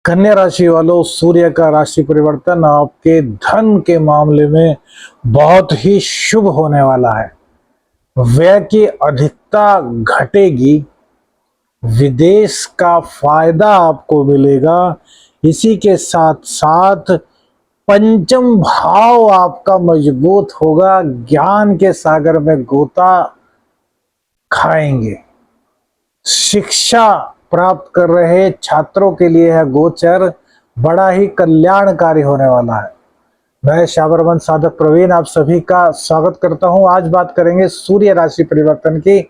कन्या राशि वालों, सूर्य का राशि परिवर्तन आपके धन के मामले में बहुत ही शुभ होने वाला है। व्यय की अधिकता घटेगी, विदेश का फायदा आपको मिलेगा। इसी के साथ साथ पंचम भाव आपका मजबूत होगा, ज्ञान के सागर में गोता खाएंगे। शिक्षा प्राप्त कर रहे छात्रों के लिए है गोचर बड़ा ही कल्याणकारी होने वाला है। मैं शाबरमन साधक प्रवीण आप सभी का स्वागत करता हूं। आज बात करेंगे सूर्य राशि परिवर्तन की।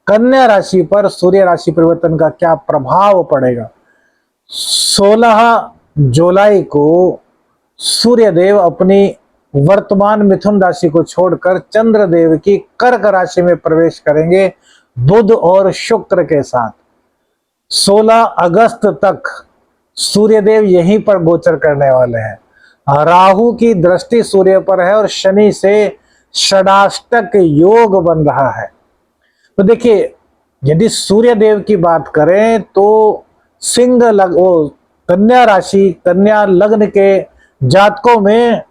कन्या राशि पर सूर्य राशि परिवर्तन का क्या प्रभाव पड़ेगा। 16 जुलाई को सूर्य देव अपनी वर्तमान मिथुन राशि को छोड़कर चंद्र देव की कर्क राशि में प्रवेश करेंगे, बुध और शुक्र के साथ। 16 अगस्त तक सूर्यदेव यहीं पर गोचर करने वाले हैं। राहु की दृष्टि सूर्य पर है और शनि से षडाष्टक योग बन रहा है। तो देखिए, यदि सूर्य देव की बात करें तो कन्या राशि, कन्या लग्न के जातकों में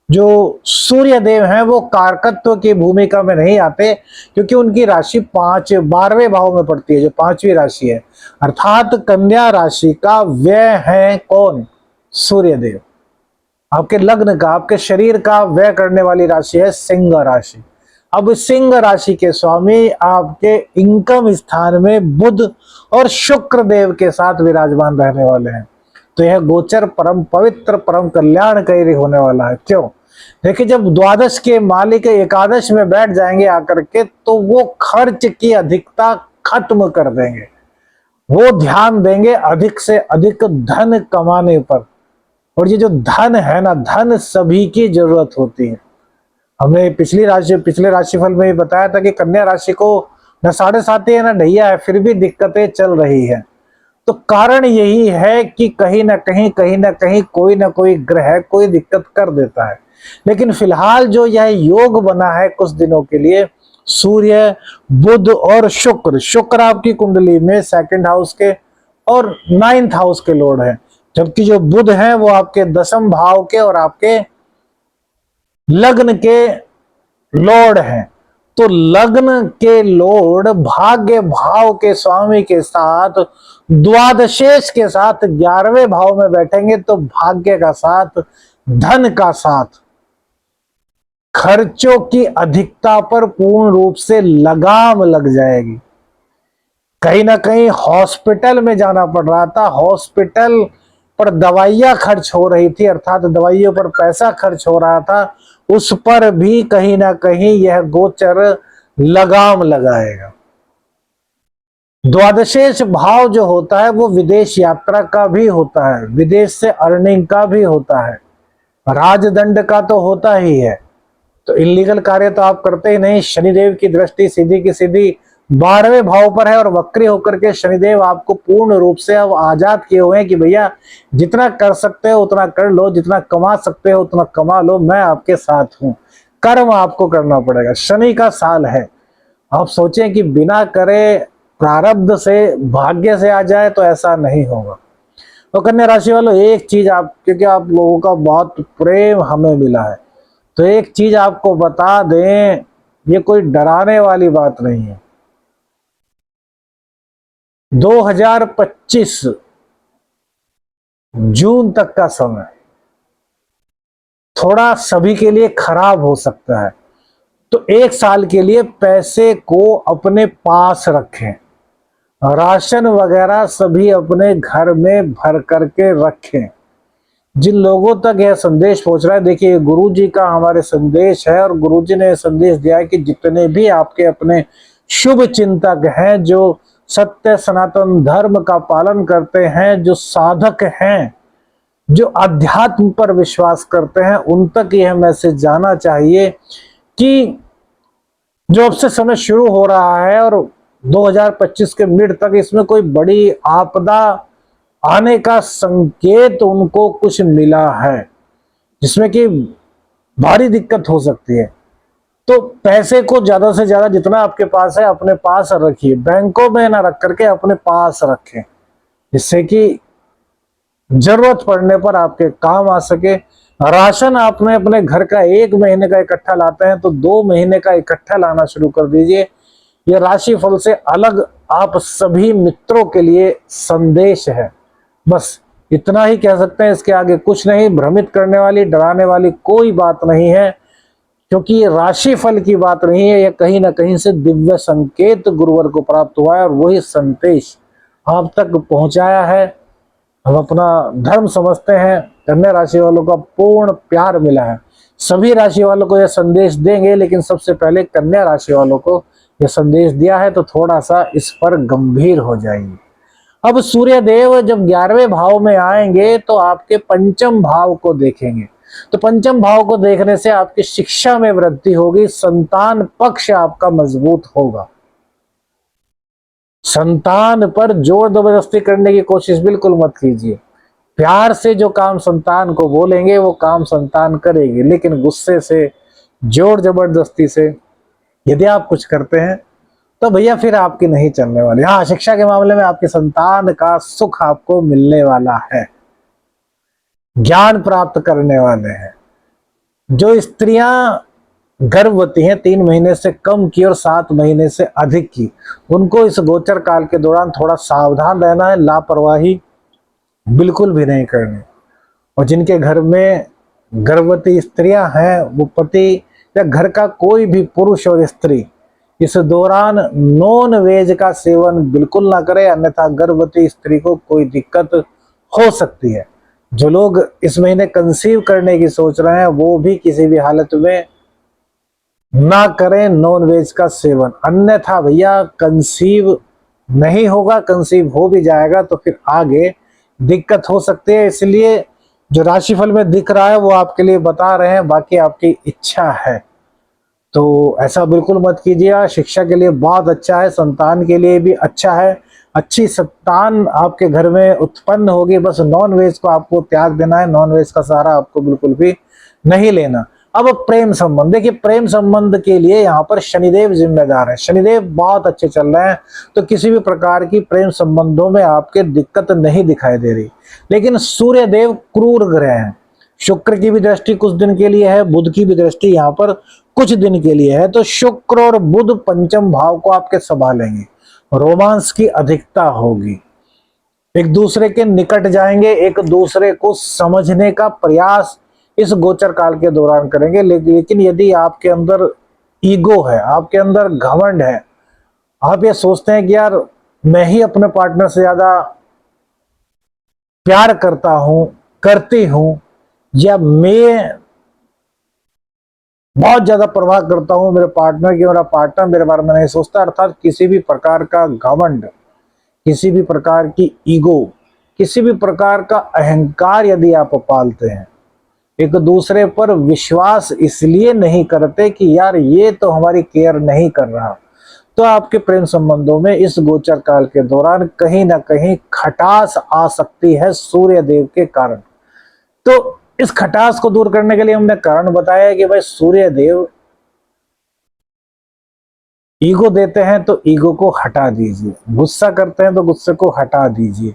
जो सूर्य देव हैं वो कारकत्व की भूमिका में नहीं आते, क्योंकि उनकी राशि 12वें भाव में पड़ती है, जो 5वीं राशि है। अर्थात कन्या राशि का व्यय है कौन? सूर्य देव। आपके लग्न का, आपके शरीर का व्यय करने वाली राशि है सिंह राशि। अब सिंह राशि के स्वामी आपके इनकम स्थान में बुध और शुक्र देव के साथ विराजमान रहने वाले हैं। तो यह गोचर परम पवित्र, परम कल्याणकारी होने वाला है। क्यों? देखिए, जब द्वादश के मालिक एकादश में बैठ जाएंगे आकर के, तो वो खर्च की अधिकता खत्म कर देंगे। वो ध्यान देंगे अधिक से अधिक धन कमाने पर। और ये जो धन है ना, धन सभी की जरूरत होती है। हमने पिछले राशिफल में ही बताया था कि कन्या राशि को न 7.5 है न ढैया है, फिर भी दिक्कतें चल रही है। तो कारण यही है कि कहीं ना कहीं कोई ना कोई ग्रह कोई दिक्कत कर देता है। लेकिन फिलहाल जो यह योग बना है कुछ दिनों के लिए, सूर्य, बुध और शुक्र आपकी कुंडली में 2nd हाउस के और 9th हाउस के लॉर्ड है, जबकि जो बुध है वो आपके 10th भाव के और आपके लग्न के लॉर्ड हैं। तो लग्न के लॉर्ड भाग्य भाव के स्वामी के साथ द्वादशेश के साथ 11वें भाव में बैठेंगे, तो भाग्य का साथ, धन का साथ, खर्चों की अधिकता पर पूर्ण रूप से लगाम लग जाएगी। कहीं ना कहीं हॉस्पिटल में जाना पड़ रहा था, हॉस्पिटल पर दवाइयां खर्च हो रही थी, अर्थात दवाइयों पर पैसा खर्च हो रहा था, उस पर भी कहीं ना कहीं यह गोचर लगाम लगाएगा। द्वादशेश भाव जो होता है वो विदेश यात्रा का भी होता है, विदेश से अर्निंग का भी होता है, राजदंड का तो होता ही है। तो इलीगल कार्य तो आप करते ही नहीं। शनिदेव की दृष्टि सीधी की सीधी 12वें भाव पर है और वक्री होकर के शनिदेव आपको पूर्ण रूप से अब आजाद किए हुए हैं कि भैया जितना कर सकते हो उतना कर लो, जितना कमा सकते हो उतना कमा लो, मैं आपके साथ हूं। कर्म आपको करना पड़ेगा। शनि का साल है। आप सोचें कि बिना करे प्रारब्ध से, भाग्य से आ जाए, तो ऐसा नहीं होगा। तो कन्या राशि वालों, एक चीज आप, क्योंकि आप लोगों का बहुत प्रेम हमें मिला है, तो एक चीज आपको बता दें, ये कोई डराने वाली बात नहीं है। 2025 जून तक का समय थोड़ा सभी के लिए खराब हो सकता है। तो 1 साल के लिए पैसे को अपने पास रखें, राशन वगैरह सभी अपने घर में भर करके रखें। जिन लोगों तक यह संदेश पहुंच रहा है, देखिए गुरु जी का हमारे संदेश है, और गुरु जी ने संदेश दिया है कि जितने भी आपके अपने शुभ चिंतक हैं, जो सत्य सनातन धर्म का पालन करते हैं, जो साधक हैं, जो अध्यात्म पर विश्वास करते हैं, उन तक यह मैसेज जाना चाहिए कि जो अब से समय शुरू हो रहा है और 2025 के मिड तक, इसमें कोई बड़ी आपदा आने का संकेत उनको कुछ मिला है, जिसमें कि भारी दिक्कत हो सकती है। तो पैसे को ज्यादा से ज्यादा जितना आपके पास है अपने पास रखिए, बैंकों में ना रख करके अपने पास रखें, जिससे कि जरूरत पड़ने पर आपके काम आ सके। राशन आपने अपने घर का 1 महीने का इकट्ठा लाते हैं तो 2 महीने का इकट्ठा लाना शुरू कर दीजिए। यह राशिफल से अलग आप सभी मित्रों के लिए संदेश है। बस इतना ही कह सकते हैं, इसके आगे कुछ नहीं। भ्रमित करने वाली, डराने वाली कोई बात नहीं है, क्योंकि ये राशिफल की बात नहीं है। यह कहीं ना कहीं से दिव्य संकेत गुरुवर को प्राप्त हुआ है और वही संदेश आप तक पहुंचाया है। हम अपना धर्म समझते हैं। कन्या राशि वालों का पूर्ण प्यार मिला है। सभी राशि वालों को यह संदेश देंगे, लेकिन सबसे पहले कन्या राशि वालों को यह संदेश दिया है, तो थोड़ा सा इस पर गंभीर हो जाइए। अब सूर्य देव जब 11वें भाव में आएंगे तो आपके पंचम भाव को देखेंगे। तो पंचम भाव को देखने से आपकी शिक्षा में वृद्धि होगी, संतान पक्ष आपका मजबूत होगा। संतान पर जोर जबरदस्ती करने की कोशिश बिल्कुल मत कीजिए। प्यार से जो काम संतान को बोलेंगे वो काम संतान करेगी, लेकिन गुस्से से, जोर जबरदस्ती से यदि आप कुछ करते हैं तो भैया फिर आपकी नहीं चलने वाली। हाँ, शिक्षा के मामले में आपकी संतान का सुख आपको मिलने वाला है, ज्ञान प्राप्त करने वाले हैं। जो स्त्रियां गर्भवती हैं 3 महीने से कम की और 7 महीने से अधिक की, उनको इस गोचर काल के दौरान थोड़ा सावधान रहना है, लापरवाही बिल्कुल भी नहीं करनी। और जिनके घर में गर्भवती स्त्रियां हैं, वो पति या घर का कोई भी पुरुष और स्त्री इस दौरान नॉन वेज का सेवन बिल्कुल ना करे, अन्यथा गर्भवती स्त्री को कोई दिक्कत हो सकती है। जो लोग इस महीने कंसीव करने की सोच रहे हैं वो भी किसी भी हालत में ना करें नॉन वेज का सेवन, अन्यथा भैया कंसीव नहीं होगा। कंसीव हो भी जाएगा तो फिर आगे दिक्कत हो सकती है। इसलिए जो राशिफल में दिख रहा है वो आपके लिए बता रहे हैं, बाकी आपकी इच्छा है। तो ऐसा बिल्कुल मत कीजिए। शिक्षा के लिए बहुत अच्छा है, संतान के लिए भी अच्छा है। अच्छी संतान आपके घर में उत्पन्न होगी। बस नॉन वेज को आपको त्याग देना है, नॉन वेज का सहारा आपको बिल्कुल भी नहीं लेना। अब प्रेम संबंध देखिए, प्रेम संबंध के लिए यहाँ पर शनिदेव जिम्मेदार है। शनिदेव बहुत अच्छे चल रहे हैं, तो किसी भी प्रकार की प्रेम संबंधों में आपके दिक्कत नहीं दिखाई दे रही। लेकिन सूर्य देव क्रूर ग्रह हैं। शुक्र की भी दृष्टि कुछ दिन के लिए है, बुध की भी दृष्टि यहाँ पर कुछ दिन के लिए है। तो शुक्र और बुध पंचम भाव को आपके संभालेंगे, रोमांस की अधिकता होगी, एक दूसरे के निकट जाएंगे, एक दूसरे को समझने का प्रयास इस गोचर काल के दौरान करेंगे। लेकिन यदि आपके अंदर ईगो है, आपके अंदर घमंड है, आप ये सोचते हैं कि यार मैं ही अपने पार्टनर से ज्यादा प्यार करता हूं, करती हूं, या मैं बहुत ज्यादा परवाह करता हूं मेरे पार्टनर की, मेरा पार्टनर मेरे बारे में नहीं सोचता, अर्थात किसी भी प्रकार का घमंड, किसी भी प्रकार की ईगो, किसी भी प्रकार का अहंकार यदि आप पालते हैं, एक दूसरे पर विश्वास इसलिए नहीं करते कि यार ये तो हमारी केयर नहीं कर रहा, तो आपके प्रेम संबंधों में इस गोचर काल के दौरान कहीं ना कहीं खटास आ सकती है सूर्य देव के कारण। तो इस खटास को दूर करने के लिए हमने कारण बताया कि भाई सूर्य देव ईगो देते हैं तो ईगो को हटा दीजिए, गुस्सा करते हैं तो गुस्से को हटा दीजिए,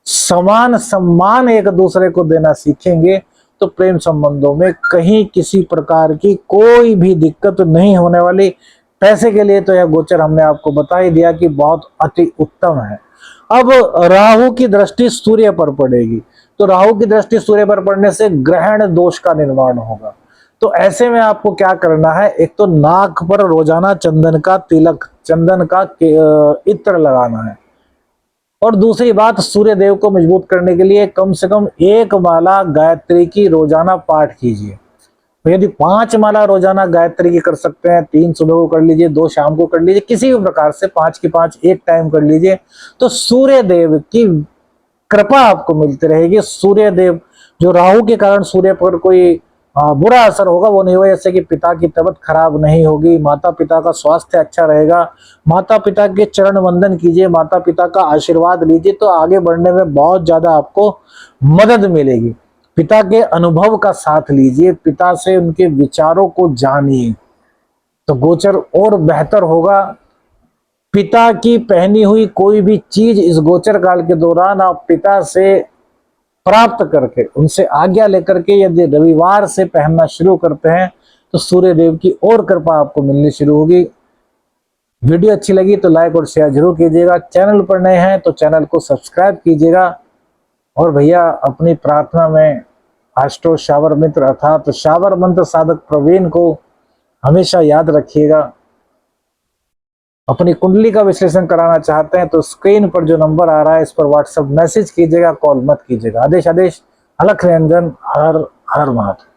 समान सम्मान एक दूसरे को देना सीखेंगे तो प्रेम संबंधों में कहीं किसी प्रकार की कोई भी दिक्कत नहीं होने वाली। पैसे के लिए तो यह गोचर हमने आपको बता ही दिया कि बहुत अति उत्तम है। अब राहु की दृष्टि सूर्य पर पड़ेगी, तो राहु की दृष्टि सूर्य पर पड़ने से ग्रहण दोष का निर्माण होगा। तो ऐसे में आपको क्या करना है, एक तो नाक पर रोजाना चंदन का तिलक, चंदन का इत्र लगाना है, और दूसरी बात सूर्य देव को मजबूत करने के लिए कम से कम 1 माला गायत्री की रोजाना पाठ कीजिए। तो यदि 5 माला रोजाना गायत्री की कर सकते हैं, 3 सुबह को कर लीजिए, 2 शाम को कर लीजिए, किसी भी प्रकार से 5 की 5 एक टाइम कर लीजिए, तो सूर्य देव की कृपा आपको मिलती रहेगी। सूर्य देव जो राहु के कारण सूर्य पर कोई बुरा असर होगा वो नहीं होगा, जैसे कि पिता की तबीयत खराब नहीं होगी, माता पिता का स्वास्थ्य अच्छा रहेगा, माता पिता के चरण वंदन कीजिए, माता पिता का आशीर्वाद लीजिए, तो आगे बढ़ने में बहुत ज्यादा आपको मदद मिलेगी। पिता के अनुभव का साथ लीजिए, पिता से उनके विचारों को जानिए, तो गोचर और बेहतर होगा। पिता की पहनी हुई कोई भी चीज इस गोचर काल के दौरान आप पिता से प्राप्त करके, उनसे आज्ञा लेकर के यदि रविवार से पहनना शुरू करते हैं तो सूर्य देव की और कृपा आपको मिलनी शुरू होगी। वीडियो अच्छी लगी तो लाइक और शेयर जरूर कीजिएगा। चैनल पर नए हैं तो चैनल को सब्सक्राइब कीजिएगा। और भैया अपनी प्रार्थना में एस्ट्रो शावर मित्र अर्थात शावर मंत्र साधक प्रवीण को हमेशा याद रखिएगा। अपनी कुंडली का विश्लेषण कराना चाहते हैं तो स्क्रीन पर जो नंबर आ रहा है इस पर व्हाट्सएप मैसेज कीजिएगा, कॉल मत कीजिएगा। आदेश अलख निरंजन। हर हर महादेव।